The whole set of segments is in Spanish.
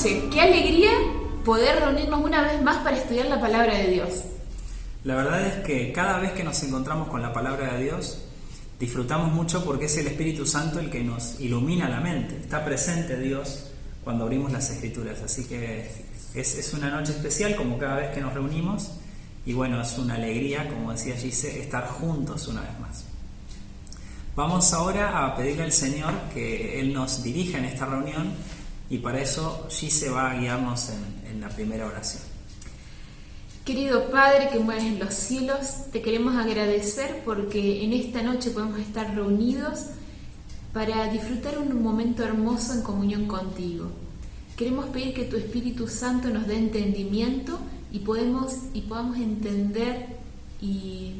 noches. Qué alegría poder reunirnos una vez más para estudiar la palabra de Dios. La verdad es que cada vez que nos encontramos con la palabra de Dios, disfrutamos mucho porque es el Espíritu Santo el que nos ilumina la mente. Está presente Dios cuando abrimos las Escrituras. Así que es una noche especial como cada vez que nos reunimos. Y bueno, es una alegría, como decía Gise, estar juntos una vez más. Vamos ahora a pedirle al Señor que Él nos dirija en esta reunión y para eso Gise va a guiarnos en la primera oración. Querido Padre que mueres en los cielos, te queremos agradecer porque en esta noche podemos estar reunidos para disfrutar un momento hermoso en comunión contigo. Queremos pedir que tu Espíritu Santo nos dé entendimiento y podamos entender y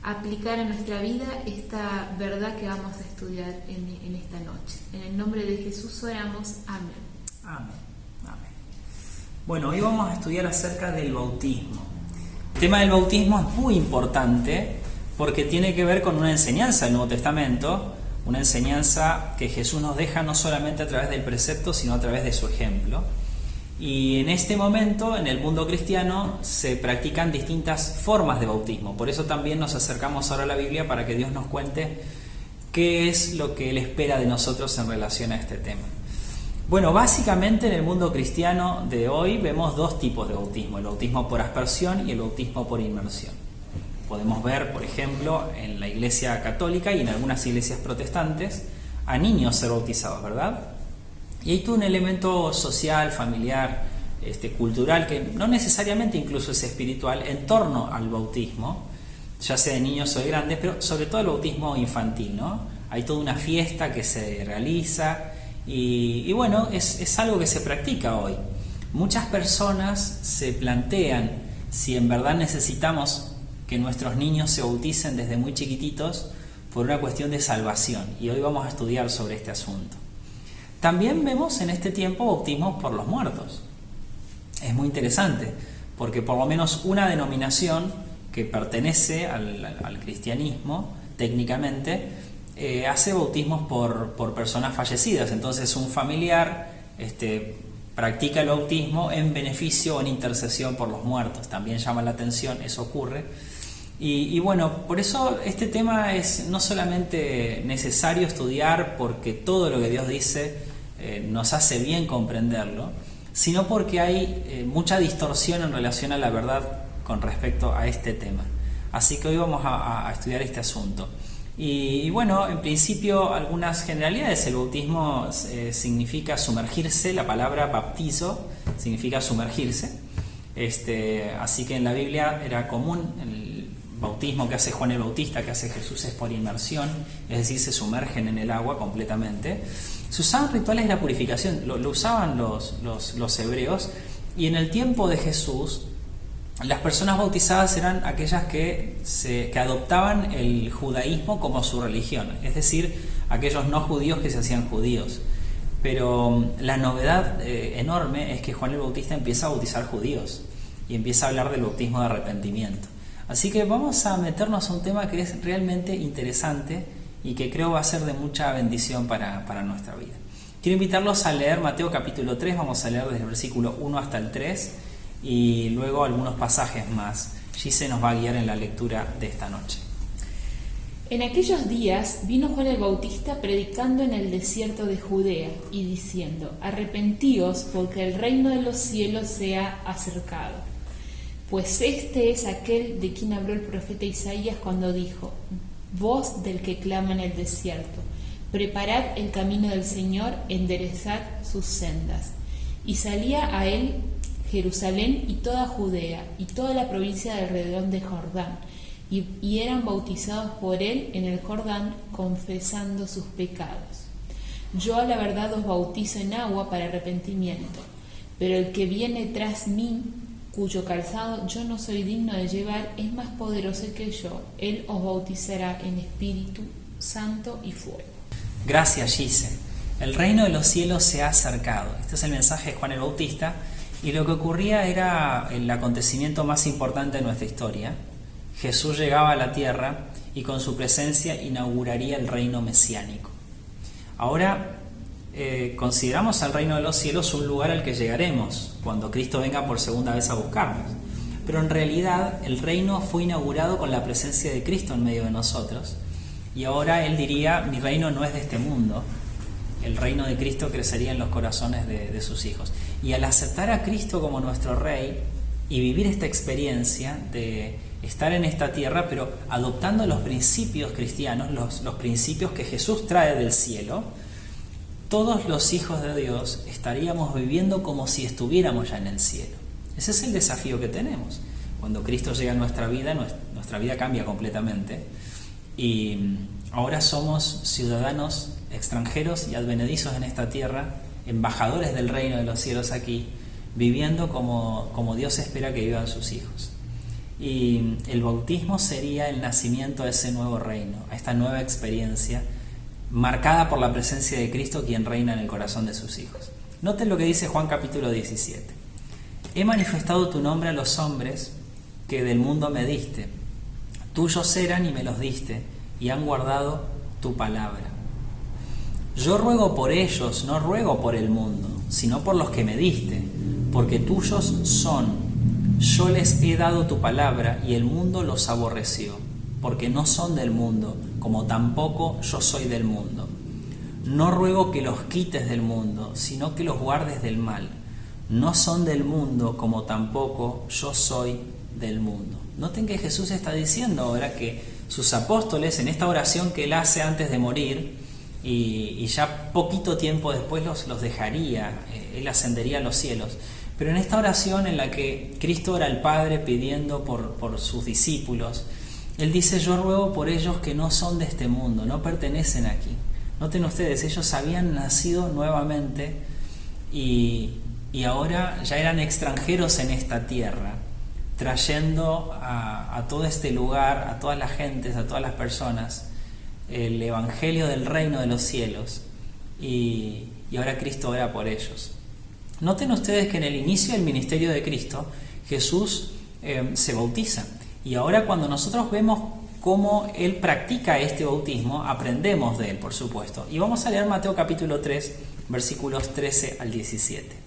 aplicar a nuestra vida esta verdad que vamos a estudiar en esta noche. En el nombre de Jesús oramos. Amén. Amén. Amén. Bueno, hoy vamos a estudiar acerca del bautismo. El tema del bautismo es muy importante porque tiene que ver con una enseñanza del Nuevo Testamento, una enseñanza que Jesús nos deja no solamente a través del precepto, sino a través de su ejemplo. Y en este momento, en el mundo cristiano, se practican distintas formas de bautismo. Por eso también nos acercamos ahora a la Biblia para que Dios nos cuente qué es lo que Él espera de nosotros en relación a este tema. Bueno, básicamente en el mundo cristiano de hoy vemos dos tipos de bautismo, el bautismo por aspersión y el bautismo por inmersión. Podemos ver, por ejemplo, en la Iglesia Católica y en algunas iglesias protestantes, a niños ser bautizados, ¿verdad? Y hay todo un elemento social, familiar, cultural, que no necesariamente incluso es espiritual, en torno al bautismo, ya sea de niños o de grandes, pero sobre todo el bautismo infantil, ¿no? Hay toda una fiesta que se realiza y bueno, es algo que se practica hoy. Muchas personas se plantean si en verdad necesitamos que nuestros niños se bauticen desde muy chiquititos por una cuestión de salvación, y hoy vamos a estudiar sobre este asunto. También vemos en este tiempo bautismos por los muertos. Es muy interesante, porque por lo menos una denominación que pertenece al cristianismo, técnicamente, hace bautismos por personas fallecidas. Entonces un familiar practica el bautismo en beneficio o en intercesión por los muertos. También llama la atención, eso ocurre. Y bueno, por eso este tema es no solamente necesario estudiar porque todo lo que Dios dice nos hace bien comprenderlo, sino porque hay mucha distorsión en relación a la verdad con respecto a este tema. Así que hoy vamos a estudiar este asunto. Y bueno, en principio algunas generalidades. El bautismo significa sumergirse, la palabra baptizo significa sumergirse. Así que en la Biblia era común el bautismo que hace Juan el Bautista, que hace Jesús, es por inmersión, es decir, se sumergen en el agua completamente. Se usaban rituales de la purificación, lo usaban los hebreos, y en el tiempo de Jesús las personas bautizadas eran aquellas que adoptaban el judaísmo como su religión, es decir, aquellos no judíos que se hacían judíos. Pero la novedad enorme es que Juan el Bautista empieza a bautizar judíos y empieza a hablar del bautismo de arrepentimiento. Así que vamos a meternos a un tema que es realmente interesante y que creo va a ser de mucha bendición para nuestra vida. Quiero invitarlos a leer Mateo capítulo 3, vamos a leer desde el versículo 1 hasta el 3 y luego algunos pasajes más. Gise nos va a guiar en la lectura de esta noche. En aquellos días vino Juan el Bautista predicando en el desierto de Judea y diciendo: arrepentíos porque el reino de los cielos se ha acercado. Pues este es aquel de quien habló el profeta Isaías cuando dijo: voz del que clama en el desierto, preparad el camino del Señor, enderezad sus sendas. Y salía a él Jerusalén y toda Judea y toda la provincia de alrededor de Jordán, y eran bautizados por él en el Jordán, confesando sus pecados. Yo a la verdad os bautizo en agua para arrepentimiento, pero el que viene tras mí, cuyo calzado yo no soy digno de llevar, es más poderoso que yo. Él os bautizará en Espíritu Santo y fuego. Gracias, Gise. El reino de los cielos se ha acercado. Este es el mensaje de Juan el Bautista, y lo que ocurría era el acontecimiento más importante de nuestra historia. Jesús llegaba a la tierra y con su presencia inauguraría el reino mesiánico. Ahora, consideramos al reino de los cielos un lugar al que llegaremos cuando Cristo venga por segunda vez a buscarnos. Pero en realidad el reino fue inaugurado con la presencia de Cristo en medio de nosotros. Y ahora Él diría, mi reino no es de este mundo. El reino de Cristo crecería en los corazones de sus hijos. Y al aceptar a Cristo como nuestro Rey y vivir esta experiencia de estar en esta tierra, pero adoptando los principios cristianos, los principios que Jesús trae del cielo, todos los hijos de Dios estaríamos viviendo como si estuviéramos ya en el cielo. Ese es el desafío que tenemos. Cuando Cristo llega a nuestra vida cambia completamente. Y ahora somos ciudadanos extranjeros y advenedizos en esta tierra, embajadores del reino de los cielos aquí, viviendo como Dios espera que vivan sus hijos. Y el bautismo sería el nacimiento de ese nuevo reino, a esta nueva experiencia marcada por la presencia de Cristo, quien reina en el corazón de sus hijos. Noten lo que dice Juan capítulo 17. He manifestado tu nombre a los hombres que del mundo me diste. Tuyos eran y me los diste, y han guardado tu palabra. Yo ruego por ellos, no ruego por el mundo, sino por los que me diste, porque tuyos son. Yo les he dado tu palabra, y el mundo los aborreció, porque no son del mundo, como tampoco yo soy del mundo. No ruego que los quites del mundo, sino que los guardes del mal. No son del mundo, como tampoco yo soy del mundo. Noten que Jesús está diciendo ahora que sus apóstoles, en esta oración que Él hace antes de morir, y ya poquito tiempo después los dejaría, Él ascendería a los cielos, pero en esta oración en la que Cristo ora al Padre pidiendo por sus discípulos, Él dice, yo ruego por ellos que no son de este mundo, no pertenecen aquí. Noten ustedes, ellos habían nacido nuevamente y ahora ya eran extranjeros en esta tierra, trayendo a todo este lugar, a todas las gentes, a todas las personas, el evangelio del reino de los cielos, y ahora Cristo ora por ellos. Noten ustedes que en el inicio del ministerio de Cristo, Jesús se bautiza, y ahora cuando nosotros vemos cómo Él practica este bautismo, aprendemos de Él, por supuesto. Y vamos a leer Mateo capítulo 3, versículos 13 al 17.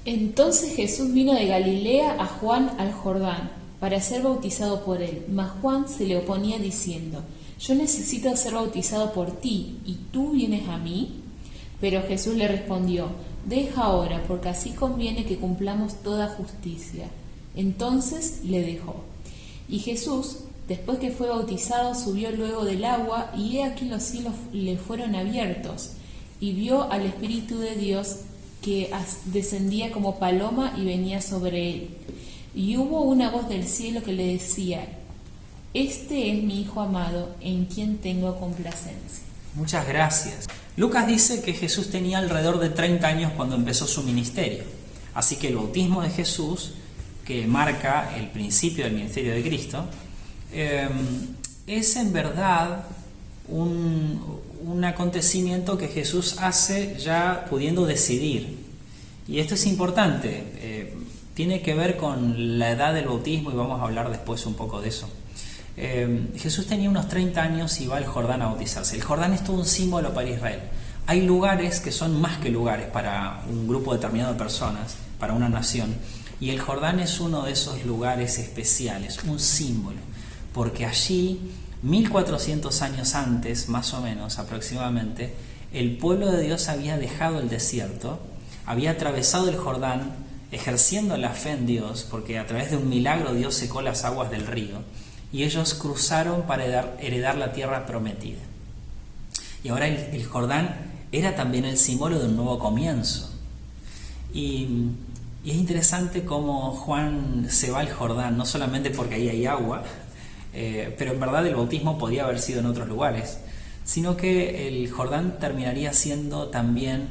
Entonces Jesús vino de Galilea a Juan al Jordán para ser bautizado por él, mas Juan se le oponía diciendo, yo necesito ser bautizado por ti, ¿y tú vienes a mí? Pero Jesús le respondió, deja ahora, porque así conviene que cumplamos toda justicia. Entonces le dejó. Y Jesús, después que fue bautizado, subió luego del agua, y he aquí los cielos le fueron abiertos, y vio al Espíritu de Dios que descendía como paloma y venía sobre él. Y hubo una voz del cielo que le decía, este es mi Hijo amado, en quien tengo complacencia. Muchas gracias. Lucas dice que Jesús tenía alrededor de 30 años cuando empezó su ministerio. Así que el bautismo de Jesús, que marca el principio del ministerio de Cristo, es en verdad un acontecimiento que Jesús hace ya pudiendo decidir. Y esto es importante, tiene que ver con la edad del bautismo y vamos a hablar después un poco de eso. Jesús tenía unos 30 años y va al Jordán a bautizarse. El Jordán es todo un símbolo para Israel. Hay lugares que son más que lugares para un grupo determinado de personas, para una nación. Y el Jordán es uno de esos lugares especiales, un símbolo, porque allí 1400 años antes, más o menos aproximadamente, el pueblo de Dios había dejado el desierto, había atravesado el Jordán ejerciendo la fe en Dios, porque a través de un milagro Dios secó las aguas del río, y ellos cruzaron para heredar la tierra prometida. Y ahora el Jordán era también el símbolo de un nuevo comienzo. Y es interesante cómo Juan se va al Jordán, no solamente porque ahí hay agua, pero en verdad el bautismo podía haber sido en otros lugares, sino que el Jordán terminaría siendo también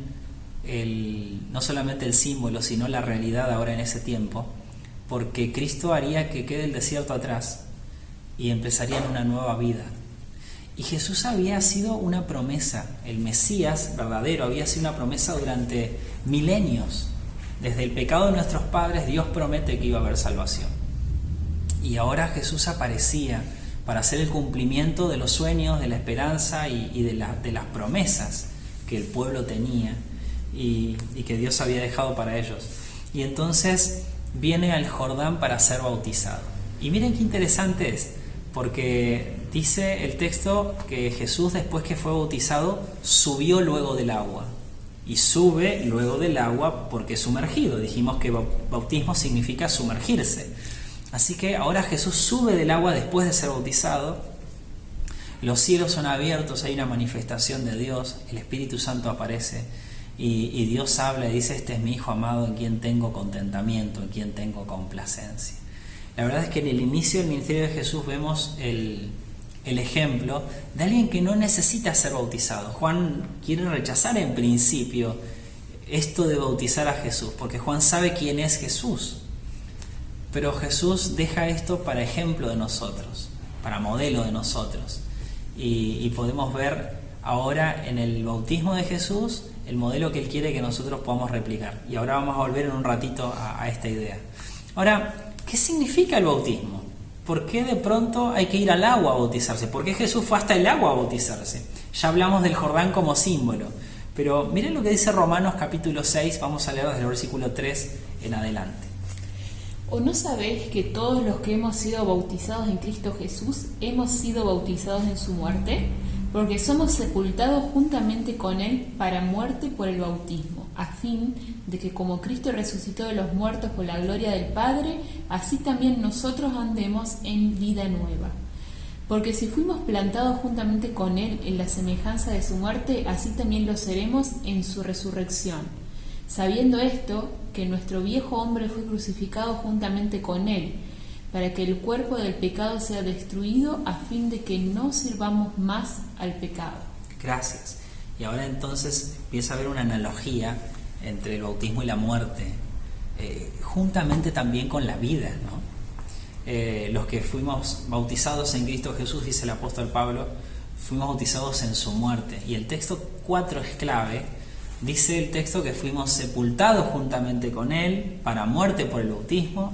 no solamente el símbolo, sino la realidad ahora en ese tiempo, porque Cristo haría que quede el desierto atrás y empezarían una nueva vida. Y Jesús había sido una promesa, el Mesías verdadero había sido una promesa durante milenios. Desde el pecado de nuestros padres, Dios promete que iba a haber salvación. Y ahora Jesús aparecía para hacer el cumplimiento de los sueños, de la esperanza y de las promesas que el pueblo tenía y que Dios había dejado para ellos. Y entonces viene al Jordán para ser bautizado. Y miren qué interesante es, porque dice el texto que Jesús, después que fue bautizado, subió luego del agua. Y sube luego del agua porque es sumergido. Dijimos que bautismo significa sumergirse. Así que ahora Jesús sube del agua después de ser bautizado. Los cielos son abiertos, hay una manifestación de Dios, el Espíritu Santo aparece y Dios habla y dice: este es mi Hijo amado en quien tengo contentamiento, en quien tengo complacencia. La verdad es que en el inicio del ministerio de Jesús vemos el ejemplo de alguien que no necesita ser bautizado. Juan quiere rechazar en principio esto de bautizar a Jesús, porque Juan sabe quién es Jesús. Pero Jesús deja esto para ejemplo de nosotros, para modelo de nosotros. Y podemos ver ahora en el bautismo de Jesús el modelo que Él quiere que nosotros podamos replicar. Y ahora vamos a volver en un ratito a esta idea. Ahora, ¿qué significa el bautismo? ¿Por qué de pronto hay que ir al agua a bautizarse? ¿Por qué Jesús fue hasta el agua a bautizarse? Ya hablamos del Jordán como símbolo. Pero miren lo que dice Romanos capítulo 6, vamos a leer desde el versículo 3 en adelante. ¿O no sabéis que todos los que hemos sido bautizados en Cristo Jesús hemos sido bautizados en su muerte? Porque somos sepultados juntamente con Él para muerte por el bautismo, a fin de que como Cristo resucitó de los muertos por la gloria del Padre, así también nosotros andemos en vida nueva. Porque si fuimos plantados juntamente con Él en la semejanza de su muerte, así también lo seremos en su resurrección. Sabiendo esto, que nuestro viejo hombre fue crucificado juntamente con Él, para que el cuerpo del pecado sea destruido, a fin de que no sirvamos más al pecado. Gracias. Y ahora entonces empieza a haber una analogía entre el bautismo y la muerte, juntamente también con la vida, ¿no? Los que fuimos bautizados en Cristo Jesús, dice el apóstol Pablo, fuimos bautizados en su muerte. Y el texto 4 es clave. Dice el texto que fuimos sepultados juntamente con Él para muerte por el bautismo,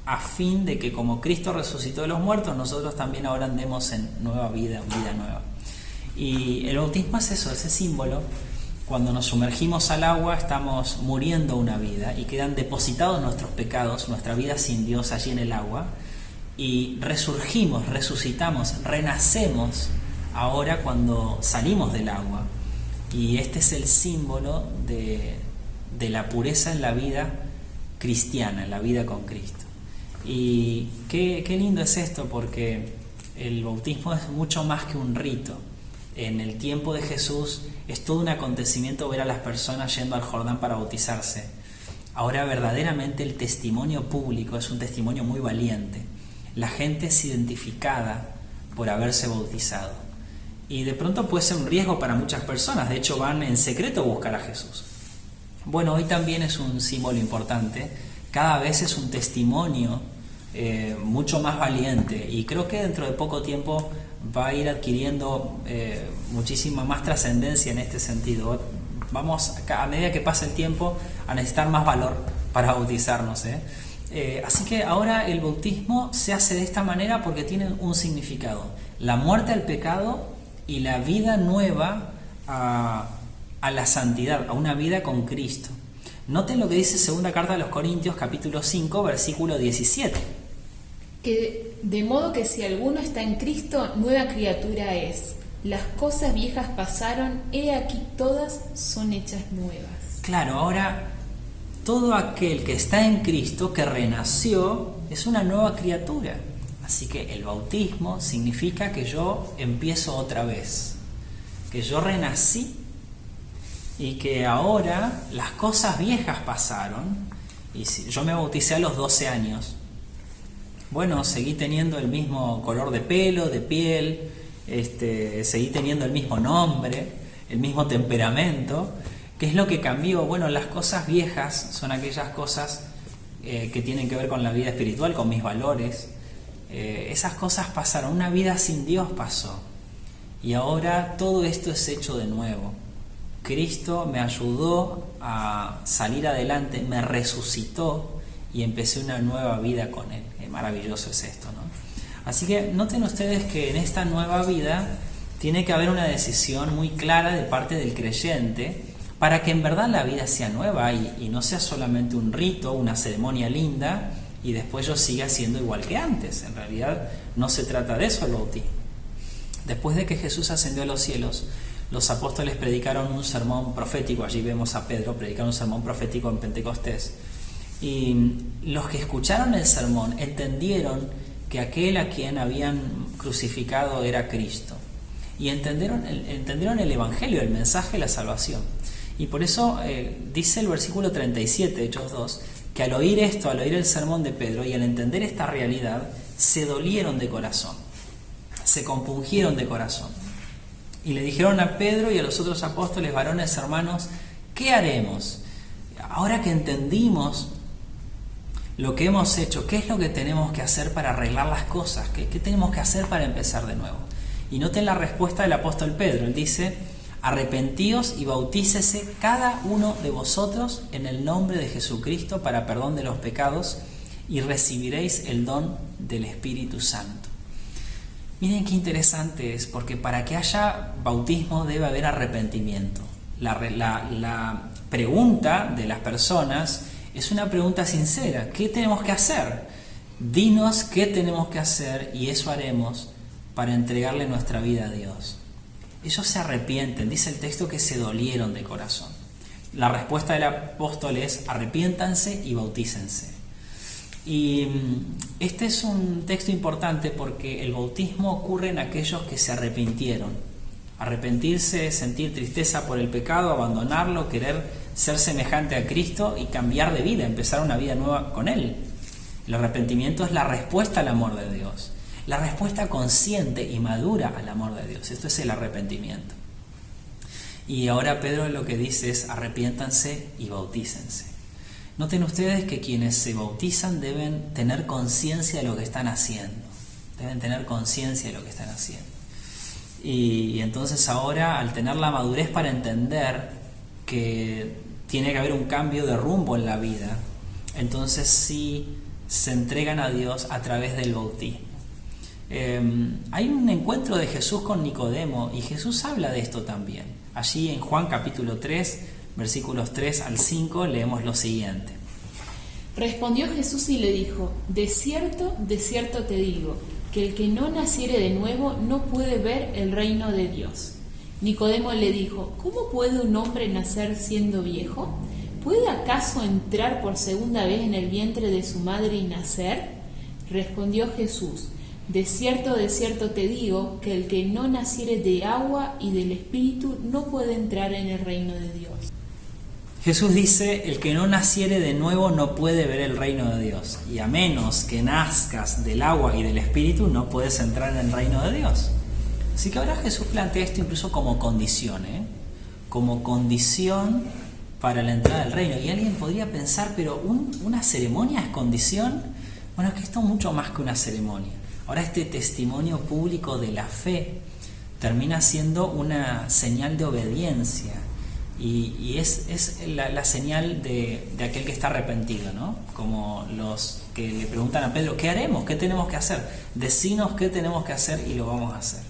a fin de que como Cristo resucitó de los muertos, nosotros también ahora andemos en nueva vida, vida nueva. Y el bautismo es eso, ese símbolo. Cuando nos sumergimos al agua estamos muriendo una vida y quedan depositados nuestros pecados, nuestra vida sin Dios allí en el agua, y resurgimos, resucitamos, renacemos ahora cuando salimos del agua. Y este es el símbolo de la pureza en la vida cristiana, en la vida con Cristo. Y qué lindo es esto, porque el bautismo es mucho más que un rito. En el tiempo de Jesús es todo un acontecimiento ver a las personas yendo al Jordán para bautizarse. Ahora verdaderamente el testimonio público es un testimonio muy valiente. La gente es identificada por haberse bautizado. Y de pronto puede ser un riesgo para muchas personas. De hecho, van en secreto a buscar a Jesús. Bueno, hoy también es un símbolo importante. Cada vez es un testimonio mucho más valiente. Y creo que dentro de poco tiempo va a ir adquiriendo muchísima más trascendencia en este sentido. Vamos, a medida que pasa el tiempo, a necesitar más valor para bautizarnos. Así que ahora el bautismo se hace de esta manera porque tiene un significado. La muerte al pecado y la vida nueva a la santidad, a una vida con Cristo. Noten lo que dice segunda carta a los Corintios, capítulo 5, versículo 17. Que de modo que si alguno está en Cristo, nueva criatura es. Las cosas viejas pasaron, he aquí todas son hechas nuevas. Claro, ahora todo aquel que está en Cristo, que renació, es una nueva criatura. Así que el bautismo significa que yo empiezo otra vez, que yo renací y que ahora las cosas viejas pasaron. Y si yo me bauticé a los 12 años, bueno, seguí teniendo el mismo color de pelo, de piel, seguí teniendo el mismo nombre, el mismo temperamento. ¿Qué es lo que cambió? Bueno, las cosas viejas son aquellas cosas que tienen que ver con la vida espiritual, con mis valores. Esas cosas pasaron, una vida sin Dios pasó y ahora todo esto es hecho de nuevo. Cristo me ayudó a salir adelante, me resucitó y empecé una nueva vida con Él. Qué maravilloso es esto, ¿no? Así que noten ustedes que en esta nueva vida tiene que haber una decisión muy clara de parte del creyente para que en verdad la vida sea nueva y no sea solamente un rito, una ceremonia linda y después yo siga siendo igual que antes. En realidad no se trata de eso el bautismo. Después de que Jesús ascendió a los cielos, los apóstoles predicaron un sermón profético. Allí vemos a Pedro predicar un sermón profético en Pentecostés. Y los que escucharon el sermón entendieron que aquel a quien habían crucificado era Cristo. Y entendieron el Evangelio, el mensaje de la salvación. Y por eso dice el versículo 37 de Hechos 2, que al oír esto, al oír el sermón de Pedro y al entender esta realidad, se dolieron de corazón, se compungieron de corazón. Y le dijeron a Pedro y a los otros apóstoles, varones, hermanos, ¿qué haremos? Ahora que entendimos lo que hemos hecho, ¿qué es lo que tenemos que hacer para arreglar las cosas? ¿Qué tenemos que hacer para empezar de nuevo? Y noten la respuesta del apóstol Pedro. Él dice: arrepentíos y bautícese cada uno de vosotros en el nombre de Jesucristo para perdón de los pecados y recibiréis el don del Espíritu Santo. Miren qué interesante es, porque para que haya bautismo debe haber arrepentimiento. La pregunta de las personas es una pregunta sincera. ¿Qué tenemos que hacer? Dinos qué tenemos que hacer y eso haremos para entregarle nuestra vida a Dios. Ellos se arrepienten, dice el texto que se dolieron de corazón. La respuesta del apóstol es: arrepiéntanse y bautícense. Y este es un texto importante porque el bautismo ocurre en aquellos que se arrepintieron. Arrepentirse es sentir tristeza por el pecado, abandonarlo, querer ser semejante a Cristo y cambiar de vida, empezar una vida nueva con Él. El arrepentimiento es la respuesta al amor de Dios. La respuesta consciente y madura al amor de Dios. Esto es el arrepentimiento. Y ahora Pedro lo que dice es: arrepiéntanse y bautícense. Noten ustedes que quienes se bautizan deben tener conciencia de lo que están haciendo. Deben tener conciencia de lo que están haciendo. Y entonces ahora, al tener la madurez para entender que tiene que haber un cambio de rumbo en la vida, entonces sí se entregan a Dios a través del bautismo. Hay un encuentro de Jesús con Nicodemo y Jesús habla de esto también. Allí en Juan capítulo 3, versículos 3 al 5, leemos lo siguiente. Respondió Jesús y le dijo: de cierto te digo, que el que no naciere de nuevo no puede ver el reino de Dios. Nicodemo le dijo: ¿cómo puede un hombre nacer siendo viejo? ¿Puede acaso entrar por segunda vez en el vientre de su madre y nacer? Respondió Jesús: de cierto te digo, que el que no naciere de agua y del Espíritu no puede entrar en el reino de Dios. Jesús dice: el que no naciere de nuevo no puede ver el reino de Dios. Y a menos que nazcas del agua y del Espíritu, no puedes entrar en el reino de Dios. Así que ahora Jesús plantea esto incluso como condición, como condición para la entrada del reino. Y alguien podría pensar: pero ¿una ceremonia es condición? Bueno, es que esto es mucho más que una ceremonia. Ahora este testimonio público de la fe termina siendo una señal de obediencia y es la señal de aquel que está arrepentido, ¿no? Como los que le preguntan a Pedro: ¿qué haremos? ¿Qué tenemos que hacer? Decinos qué tenemos que hacer y lo vamos a hacer.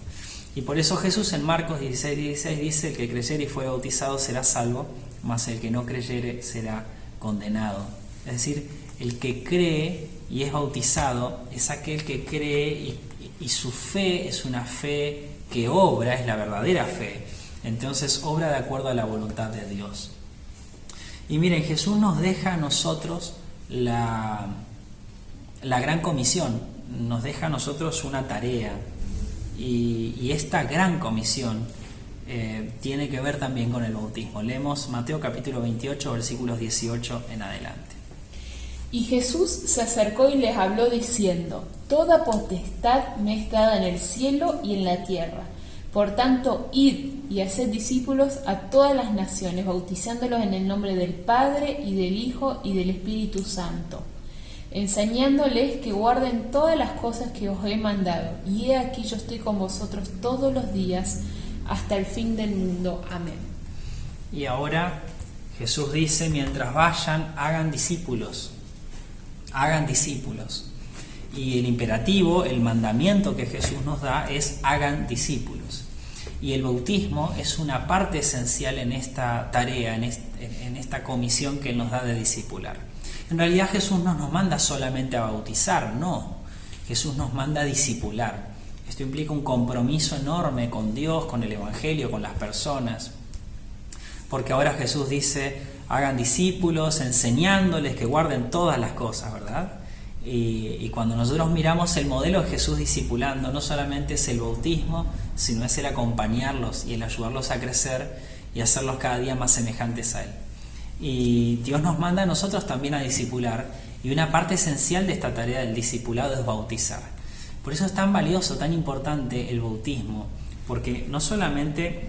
Y por eso Jesús en Marcos 16:16 dice: el que creyere y fue bautizado será salvo, mas el que no creyere será condenado. Es decir, el que cree y es bautizado es aquel que cree y su fe es una fe que obra, es la verdadera fe. Entonces obra de acuerdo a la voluntad de Dios. Y miren, Jesús nos deja a nosotros la gran comisión, nos deja a nosotros una tarea. Y esta gran comisión tiene que ver también con el bautismo. Leemos Mateo capítulo 28, versículos 18 en adelante. Y Jesús se acercó y les habló diciendo: toda potestad me es dada en el cielo y en la tierra. Por tanto, id y haced discípulos a todas las naciones, bautizándolos en el nombre del Padre y del Hijo y del Espíritu Santo, enseñándoles que guarden todas las cosas que os he mandado. Y he aquí yo estoy con vosotros todos los días hasta el fin del mundo. Amén. Y ahora Jesús dice: mientras vayan, hagan discípulos. Hagan discípulos. Y el imperativo, el mandamiento que Jesús nos da es: hagan discípulos. Y el bautismo es una parte esencial en esta tarea, en esta comisión que Él nos da de discipular. En realidad Jesús no nos manda solamente a bautizar, no. Jesús nos manda a discipular. Esto implica un compromiso enorme con Dios, con el Evangelio, con las personas. Porque ahora Jesús dice, hagan discípulos, enseñándoles que guarden todas las cosas, ¿verdad? Y cuando nosotros miramos el modelo de Jesús discipulando, no solamente es el bautismo, sino es el acompañarlos y el ayudarlos a crecer y hacerlos cada día más semejantes a Él. Y Dios nos manda a nosotros también a discipular, y una parte esencial de esta tarea del discipulado es bautizar. Por eso es tan valioso, tan importante el bautismo, porque no solamente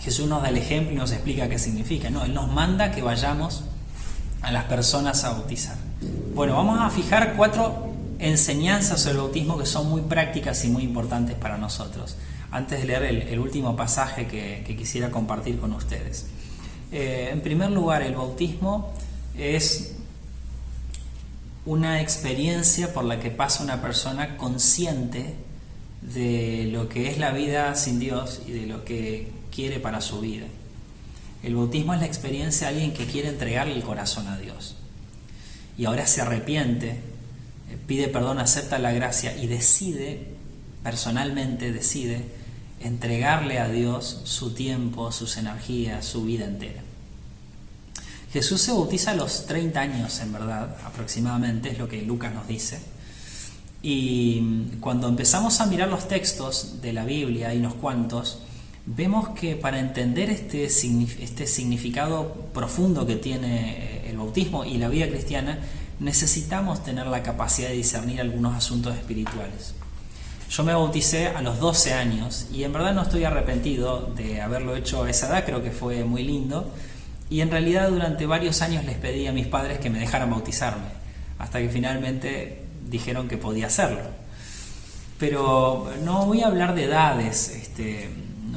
Jesús nos da el ejemplo y nos explica qué significa, no, Él nos manda que vayamos a las personas a bautizar. Bueno, vamos a fijar 4 enseñanzas sobre el bautismo que son muy prácticas y muy importantes para nosotros, antes de leer el último pasaje que quisiera compartir con ustedes. En primer lugar, el bautismo es una experiencia por la que pasa una persona consciente de lo que es la vida sin Dios y de lo que quiere para su vida. El bautismo es la experiencia de alguien que quiere entregarle el corazón a Dios y ahora se arrepiente, pide perdón, acepta la gracia y personalmente decide entregarle a Dios su tiempo, sus energías, su vida entera. Jesús se bautiza a los 30 años, en verdad, aproximadamente, es lo que Lucas nos dice. Y cuando empezamos a mirar los textos de la Biblia, hay unos cuantos, vemos que para entender este significado profundo que tiene el bautismo y la vida cristiana, necesitamos tener la capacidad de discernir algunos asuntos espirituales. Yo me bauticé a los 12 años y en verdad no estoy arrepentido de haberlo hecho a esa edad, creo que fue muy lindo. Y en realidad durante varios años les pedí a mis padres que me dejaran bautizarme, hasta que finalmente dijeron que podía hacerlo. Pero no voy a hablar de edades,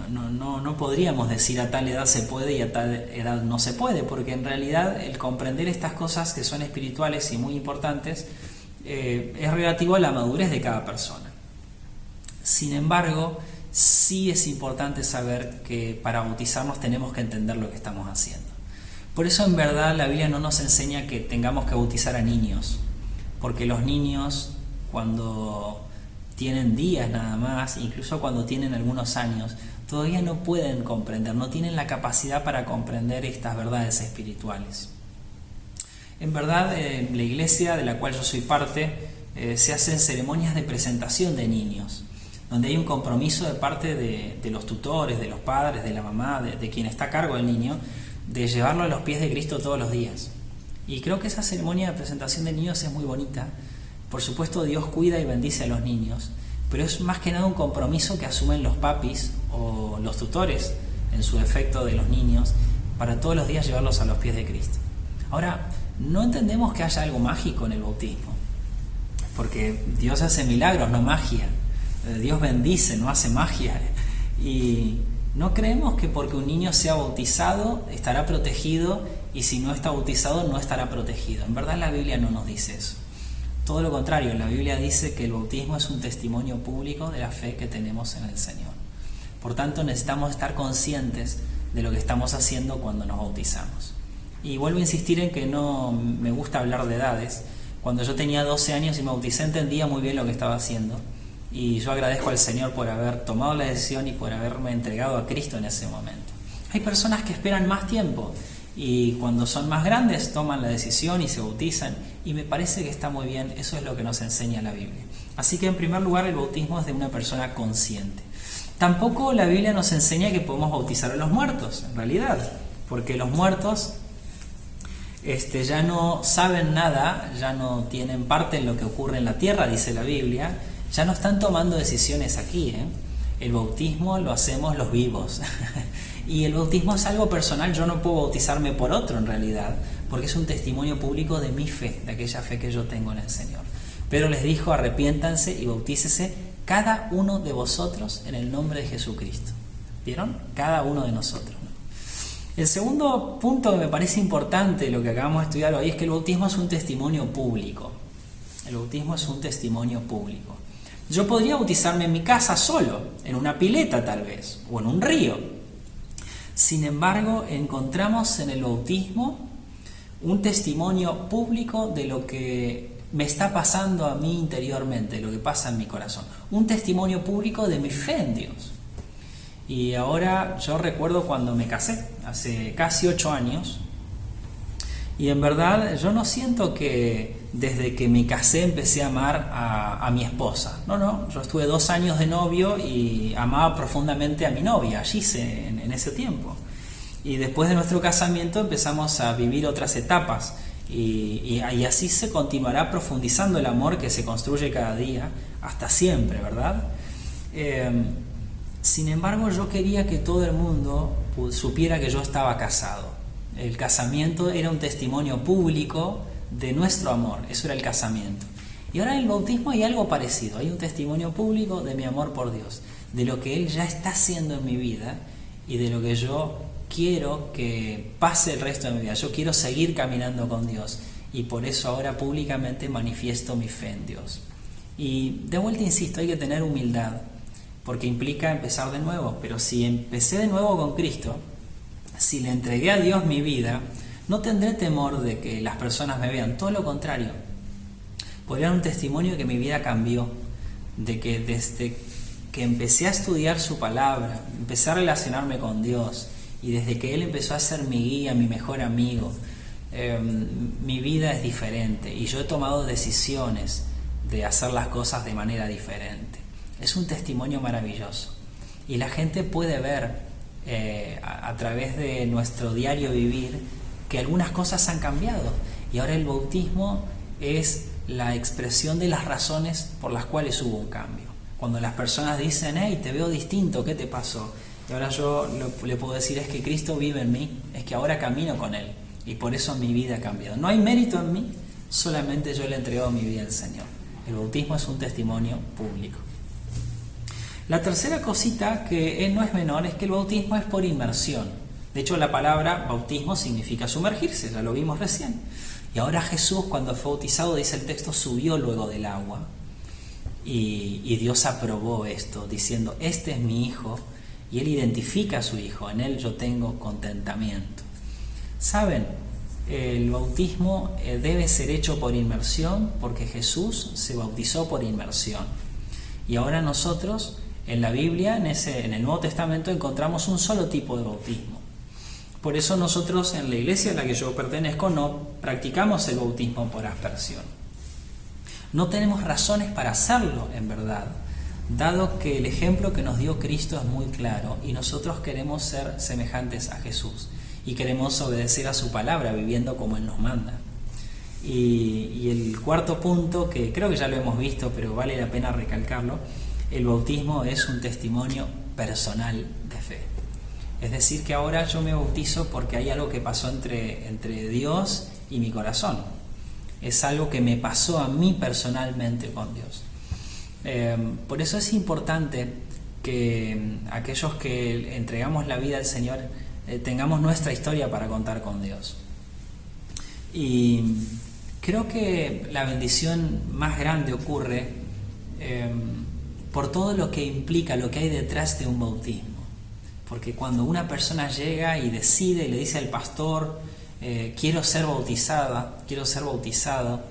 no podríamos decir a tal edad se puede y a tal edad no se puede, porque en realidad el comprender estas cosas que son espirituales y muy importantes es relativo a la madurez de cada persona. Sin embargo, sí es importante saber que para bautizarnos tenemos que entender lo que estamos haciendo. Por eso en verdad la Biblia no nos enseña que tengamos que bautizar a niños, porque los niños cuando tienen días nada más, incluso cuando tienen algunos años, todavía no pueden comprender, no tienen la capacidad para comprender estas verdades espirituales. En verdad, en la iglesia de la cual yo soy parte, se hacen ceremonias de presentación de niños, donde hay un compromiso de parte de los tutores, de los padres, de la mamá, de quien está a cargo del niño, de llevarlo a los pies de Cristo todos los días. Y creo que esa ceremonia de presentación de niños es muy bonita. Por supuesto, Dios cuida y bendice a los niños, pero es más que nada un compromiso que asumen los papis o los tutores, en su defecto, de los niños, para todos los días llevarlos a los pies de Cristo. Ahora, no entendemos que haya algo mágico en el bautismo, porque Dios hace milagros, no magia. Dios bendice, no hace magia. Y no creemos que porque un niño sea bautizado estará protegido y si no está bautizado no estará protegido. En verdad la Biblia no nos dice eso. Todo lo contrario, la Biblia dice que el bautismo es un testimonio público de la fe que tenemos en el Señor. Por tanto, necesitamos estar conscientes de lo que estamos haciendo cuando nos bautizamos. Y vuelvo a insistir en que no me gusta hablar de edades. Cuando yo tenía 12 años y me bauticé entendía muy bien lo que estaba haciendo. Y yo agradezco al Señor por haber tomado la decisión y por haberme entregado a Cristo en ese momento. Hay personas que esperan más tiempo y cuando son más grandes toman la decisión y se bautizan, y me parece que está muy bien, eso es lo que nos enseña la Biblia. Así que en primer lugar el bautismo es de una persona consciente. Tampoco la Biblia nos enseña que podemos bautizar a los muertos, en realidad, porque los muertos ya no saben nada, ya no tienen parte en lo que ocurre en la tierra, dice la Biblia. Ya no están tomando decisiones aquí, El bautismo lo hacemos los vivos. Y el bautismo es algo personal, yo no puedo bautizarme por otro en realidad, porque es un testimonio público de mi fe, de aquella fe que yo tengo en el Señor. Pero les dijo, arrepiéntanse y bautícese cada uno de vosotros en el nombre de Jesucristo. ¿Vieron? Cada uno de nosotros, ¿no? El segundo punto que me parece importante de lo que acabamos de estudiar hoy es que el bautismo es un testimonio público. El bautismo es un testimonio público. Yo podría bautizarme en mi casa solo, en una pileta tal vez, o en un río. Sin embargo, encontramos en el bautismo un testimonio público de lo que me está pasando a mí interiormente, lo que pasa en mi corazón. Un testimonio público de mi fe en Dios. Y ahora yo recuerdo cuando me casé, hace casi 8 años, y en verdad yo no siento que desde que me casé empecé a amar a mi esposa. No, yo estuve 2 años de novio y amaba profundamente a mi novia, allí en ese tiempo. Y después de nuestro casamiento empezamos a vivir otras etapas y así se continuará profundizando el amor que se construye cada día hasta siempre, ¿verdad? Sin embargo, yo quería que todo el mundo supiera que yo estaba casado. El casamiento era un testimonio público de nuestro amor, eso era el casamiento. Y ahora en el bautismo hay algo parecido, hay un testimonio público de mi amor por Dios, de lo que Él ya está haciendo en mi vida y de lo que yo quiero que pase el resto de mi vida. Yo quiero seguir caminando con Dios y por eso ahora públicamente manifiesto mi fe en Dios. Y de vuelta insisto, hay que tener humildad, porque implica empezar de nuevo, pero si empecé de nuevo con Cristo, si le entregué a Dios mi vida, no tendré temor de que las personas me vean, todo lo contrario. Podría dar un testimonio de que mi vida cambió, de que desde que empecé a estudiar su palabra, empecé a relacionarme con Dios, y desde que Él empezó a ser mi guía, mi mejor amigo, mi vida es diferente, y yo he tomado decisiones de hacer las cosas de manera diferente. Es un testimonio maravilloso, y la gente puede ver a través de nuestro diario vivir que algunas cosas han cambiado, y ahora el bautismo es la expresión de las razones por las cuales hubo un cambio. Cuando las personas dicen, hey, te veo distinto, ¿qué te pasó? Y ahora yo le puedo decir, es que Cristo vive en mí, es que ahora camino con Él, y por eso mi vida ha cambiado. No hay mérito en mí, solamente yo le he entregado mi vida al Señor. El bautismo es un testimonio público. La tercera cosita que no es menor es que el bautismo es por inmersión. De hecho, la palabra bautismo significa sumergirse, ya lo vimos recién. Y ahora Jesús, cuando fue bautizado, dice el texto, subió luego del agua. Y Dios aprobó esto, diciendo, este es mi Hijo, y Él identifica a su Hijo, en Él yo tengo contentamiento. ¿Saben? El bautismo debe ser hecho por inmersión, porque Jesús se bautizó por inmersión. Y ahora nosotros, en la Biblia, en el Nuevo Testamento, encontramos un solo tipo de bautismo. Por eso nosotros en la iglesia a la que yo pertenezco no practicamos el bautismo por aspersión. No tenemos razones para hacerlo, en verdad, dado que el ejemplo que nos dio Cristo es muy claro y nosotros queremos ser semejantes a Jesús y queremos obedecer a su palabra viviendo como Él nos manda. Y el cuarto punto, que creo que ya lo hemos visto, pero vale la pena recalcarlo, el bautismo es un testimonio personal de fe. Es decir, que ahora yo me bautizo porque hay algo que pasó entre Dios y mi corazón. Es algo que me pasó a mí personalmente con Dios. Por eso es importante que aquellos que entregamos la vida al Señor tengamos nuestra historia para contar con Dios. Y creo que la bendición más grande ocurre por todo lo que implica, lo que hay detrás de un bautismo. Porque cuando una persona llega y decide y le dice al pastor, quiero ser bautizada, quiero ser bautizado,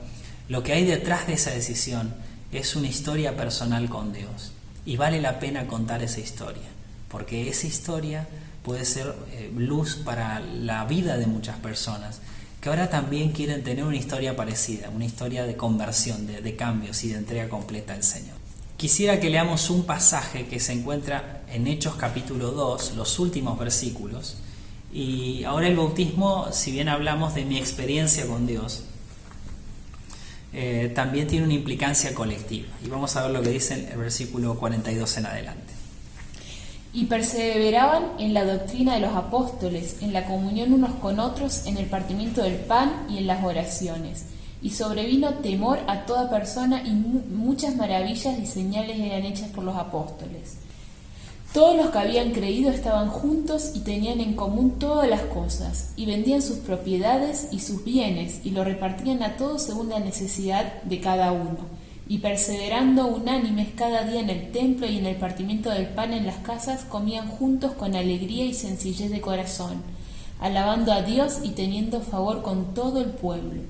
lo que hay detrás de esa decisión es una historia personal con Dios. Y vale la pena contar esa historia, porque esa historia puede ser luz para la vida de muchas personas, que ahora también quieren tener una historia parecida, una historia de conversión, de cambios y de entrega completa al Señor. Quisiera que leamos un pasaje que se encuentra en Hechos capítulo 2, los últimos versículos. Y ahora el bautismo, si bien hablamos de mi experiencia con Dios, también tiene una implicancia colectiva. Y vamos a ver lo que dice el versículo 42 en adelante. Y perseveraban en la doctrina de los apóstoles, en la comunión unos con otros, en el partimiento del pan y en las oraciones. Y sobrevino temor a toda persona y muchas maravillas y señales eran hechas por los apóstoles. Todos los que habían creído estaban juntos y tenían en común todas las cosas, y vendían sus propiedades y sus bienes, y lo repartían a todos según la necesidad de cada uno. Y perseverando unánimes cada día en el templo y en el partimiento del pan en las casas, comían juntos con alegría y sencillez de corazón, alabando a Dios y teniendo favor con todo el pueblo.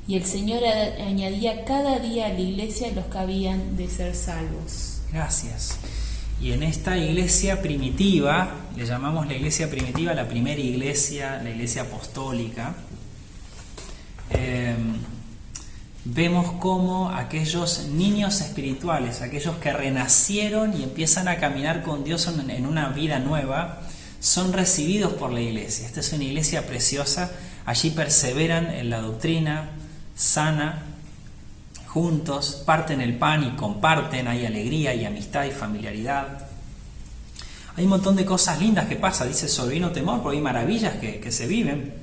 Y el Señor añadía cada día a la iglesia los que habían de ser salvos. Gracias. Y en esta iglesia primitiva, le llamamos la iglesia primitiva, la primera iglesia, la iglesia apostólica, vemos cómo aquellos niños espirituales, aquellos que renacieron y empiezan a caminar con Dios en una vida nueva, son recibidos por la iglesia. Esta es una iglesia preciosa, allí perseveran en la doctrina sana, juntos, parten el pan y comparten, hay alegría y amistad y familiaridad. Hay un montón de cosas lindas que pasan, dice, sobrevino temor, porque hay maravillas que se viven.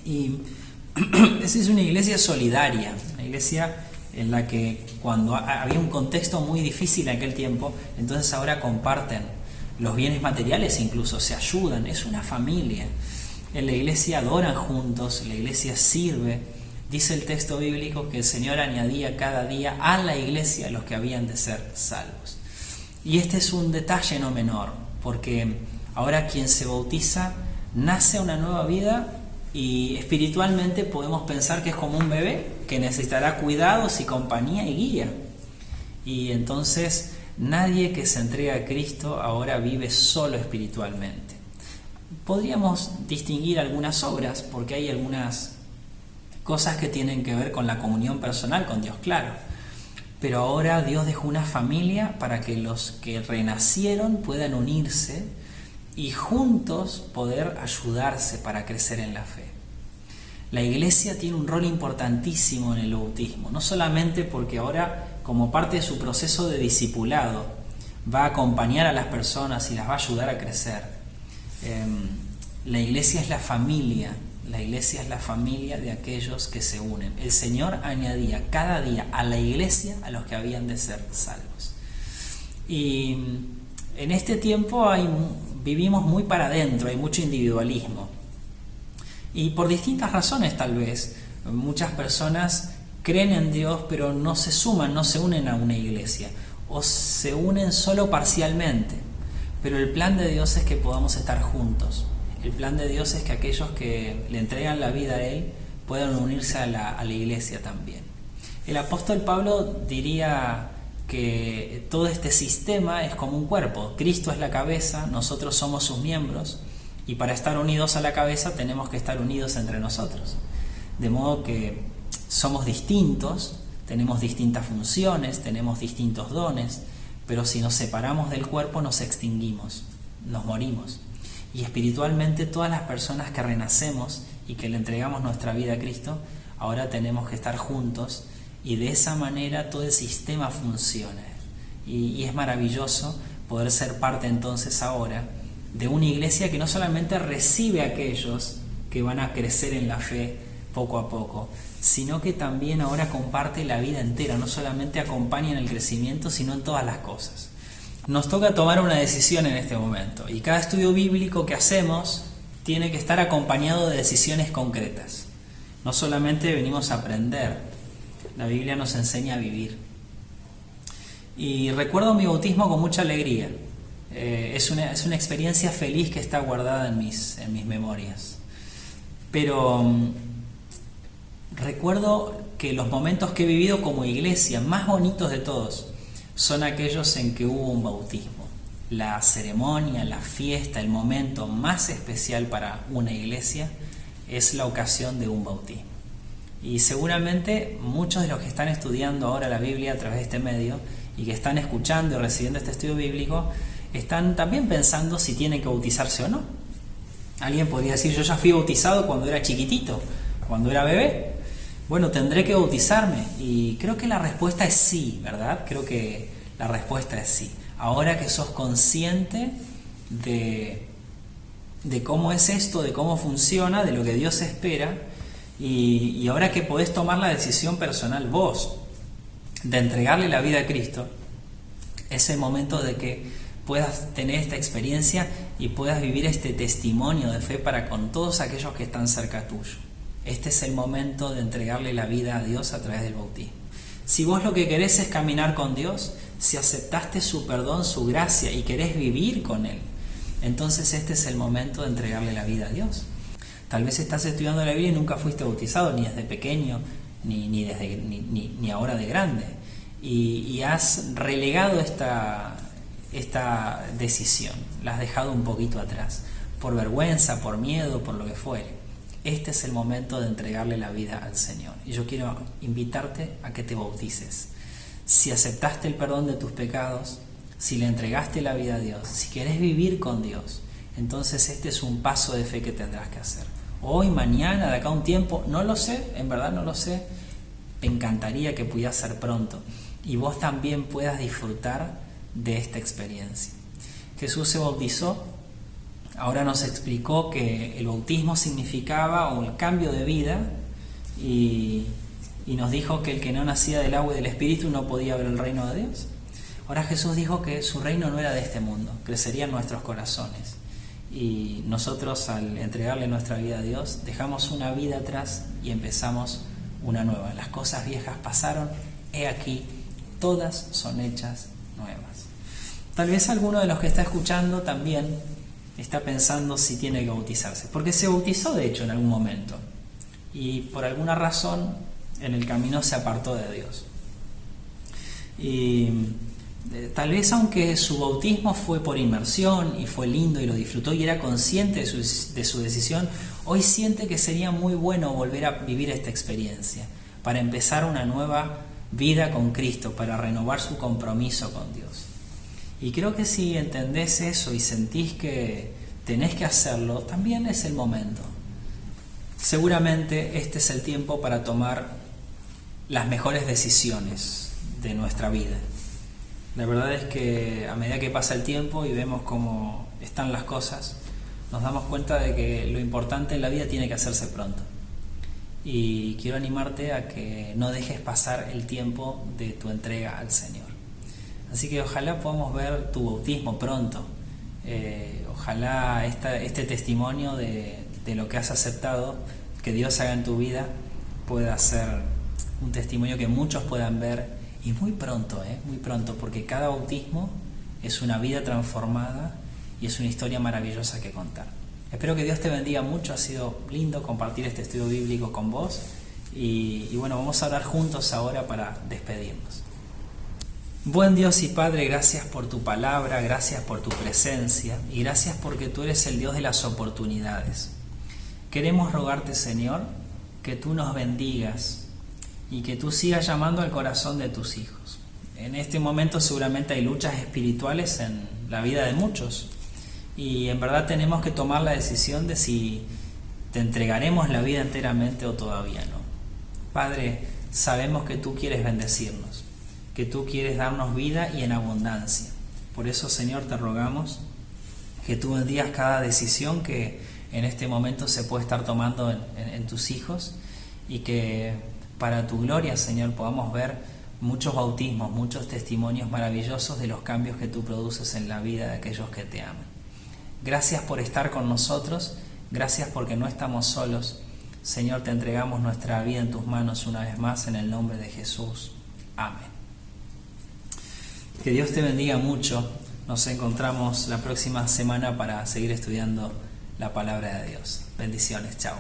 Y esa es una iglesia solidaria, una iglesia en la que cuando había un contexto muy difícil en aquel tiempo, entonces ahora comparten los bienes materiales, incluso se ayudan, es una familia. En la iglesia adoran juntos, la iglesia sirve. Dice el texto bíblico que el Señor añadía cada día a la iglesia los que habían de ser salvos. Y este es un detalle no menor, porque ahora quien se bautiza nace a una nueva vida y espiritualmente podemos pensar que es como un bebé que necesitará cuidados y compañía y guía. Y entonces nadie que se entrega a Cristo ahora vive solo espiritualmente. Podríamos distinguir algunas obras, porque hay algunas cosas que tienen que ver con la comunión personal con Dios, claro. Pero ahora Dios dejó una familia para que los que renacieron puedan unirse y juntos poder ayudarse para crecer en la fe. La iglesia tiene un rol importantísimo en el bautismo, no solamente porque ahora, como parte de su proceso de discipulado, va a acompañar a las personas y las va a ayudar a crecer. La iglesia es la familia de aquellos que se unen. El Señor añadía cada día a la iglesia a los que habían de ser salvos. Y en este tiempo vivimos muy para adentro, hay mucho individualismo. Y por distintas razones tal vez. Muchas personas creen en Dios pero no se suman, no se unen a una iglesia. O se unen solo parcialmente. Pero el plan de Dios es que podamos estar juntos. El plan de Dios es que aquellos que le entregan la vida a Él puedan unirse a la iglesia también. El apóstol Pablo diría que todo este sistema es como un cuerpo. Cristo es la cabeza, nosotros somos sus miembros, y para estar unidos a la cabeza tenemos que estar unidos entre nosotros. De modo que somos distintos, tenemos distintas funciones, tenemos distintos dones, pero si nos separamos del cuerpo nos extinguimos, nos morimos. Y espiritualmente todas las personas que renacemos y que le entregamos nuestra vida a Cristo, ahora tenemos que estar juntos y de esa manera todo el sistema funciona. Y es maravilloso poder ser parte entonces ahora de una iglesia que no solamente recibe a aquellos que van a crecer en la fe poco a poco, sino que también ahora comparte la vida entera, no solamente acompaña en el crecimiento, sino en todas las cosas. Nos toca tomar una decisión en este momento y cada estudio bíblico que hacemos tiene que estar acompañado de decisiones concretas. No solamente venimos a aprender, la Biblia nos enseña a vivir. Y recuerdo mi bautismo con mucha alegría. Es una experiencia feliz que está guardada en mis memorias. Pero recuerdo que los momentos que he vivido como iglesia, más bonitos de todos, son aquellos en que hubo un bautismo. La ceremonia, la fiesta, el momento más especial para una iglesia es la ocasión de un bautismo. Y seguramente muchos de los que están estudiando ahora la Biblia a través de este medio y que están escuchando y recibiendo este estudio bíblico están también pensando si tienen que bautizarse o no. Alguien podría decir, yo ya fui bautizado cuando era chiquitito, cuando era bebé. Bueno, tendré que bautizarme. Y creo que la respuesta es sí, ¿verdad? Creo que la respuesta es sí. Ahora que sos consciente de cómo es esto, de cómo funciona, de lo que Dios espera, y ahora que podés tomar la decisión personal vos de entregarle la vida a Cristo, es el momento de que puedas tener esta experiencia y puedas vivir este testimonio de fe para con todos aquellos que están cerca tuyo. Este es el momento de entregarle la vida a Dios a través del bautismo. Si vos lo que querés es caminar con Dios, si aceptaste su perdón, su gracia y querés vivir con Él, entonces este es el momento de entregarle la vida a Dios. Tal vez estás estudiando la Biblia y nunca fuiste bautizado, ni desde pequeño, ni ahora de grande. Y has relegado esta decisión, la has dejado un poquito atrás, por vergüenza, por miedo, por lo que fuere. Este es el momento de entregarle la vida al Señor. Y yo quiero invitarte a que te bautices. Si aceptaste el perdón de tus pecados, si le entregaste la vida a Dios, si querés vivir con Dios, entonces este es un paso de fe que tendrás que hacer. Hoy, mañana, de acá a un tiempo, no lo sé, en verdad no lo sé. Me encantaría que pudiera ser pronto y vos también puedas disfrutar de esta experiencia. Jesús se bautizó, ahora nos explicó que el bautismo significaba un cambio de vida y nos dijo que el que no nacía del agua y del Espíritu no podía ver el reino de Dios. Ahora Jesús dijo que su reino no era de este mundo, crecería en nuestros corazones. Y nosotros, al entregarle nuestra vida a Dios, dejamos una vida atrás y empezamos una nueva. Las cosas viejas pasaron, he aquí, todas son hechas nuevas. Tal vez alguno de los que está escuchando también está pensando si tiene que bautizarse, porque se bautizó de hecho en algún momento y por alguna razón en el camino se apartó de Dios. Y tal vez aunque su bautismo fue por inmersión y fue lindo y lo disfrutó y era consciente de su decisión, hoy siente que sería muy bueno volver a vivir esta experiencia para empezar una nueva vida con Cristo, para renovar su compromiso con Dios. Y creo que si entendés eso y sentís que tenés que hacerlo, también es el momento. Seguramente este es el tiempo para tomar las mejores decisiones de nuestra vida. La verdad es que a medida que pasa el tiempo y vemos cómo están las cosas, nos damos cuenta de que lo importante en la vida tiene que hacerse pronto. Y quiero animarte a que no dejes pasar el tiempo de tu entrega al Señor. Así que ojalá podamos ver tu bautismo pronto. Ojalá este testimonio de lo que has aceptado, que Dios haga en tu vida, pueda ser un testimonio que muchos puedan ver. Y muy pronto, porque cada bautismo es una vida transformada y es una historia maravillosa que contar. Espero que Dios te bendiga mucho, ha sido lindo compartir este estudio bíblico con vos y bueno, vamos a orar juntos ahora para despedirnos. Buen Dios y Padre, gracias por tu palabra, gracias por tu presencia y gracias porque tú eres el Dios de las oportunidades. Queremos rogarte, Señor, que tú nos bendigas y que tú sigas llamando al corazón de tus hijos. En este momento seguramente hay luchas espirituales en la vida de muchos y en verdad tenemos que tomar la decisión de si te entregaremos la vida enteramente o todavía no. Padre, sabemos que tú quieres bendecirnos, que tú quieres darnos vida y en abundancia. Por eso, Señor, te rogamos que tú bendigas cada decisión que en este momento se puede estar tomando en tus hijos y que para tu gloria, Señor, podamos ver muchos bautismos, muchos testimonios maravillosos de los cambios que tú produces en la vida de aquellos que te aman. Gracias por estar con nosotros, gracias porque no estamos solos. Señor, te entregamos nuestra vida en tus manos una vez más en el nombre de Jesús. Amén. Que Dios te bendiga mucho. Nos encontramos la próxima semana para seguir estudiando la palabra de Dios. Bendiciones. Chao.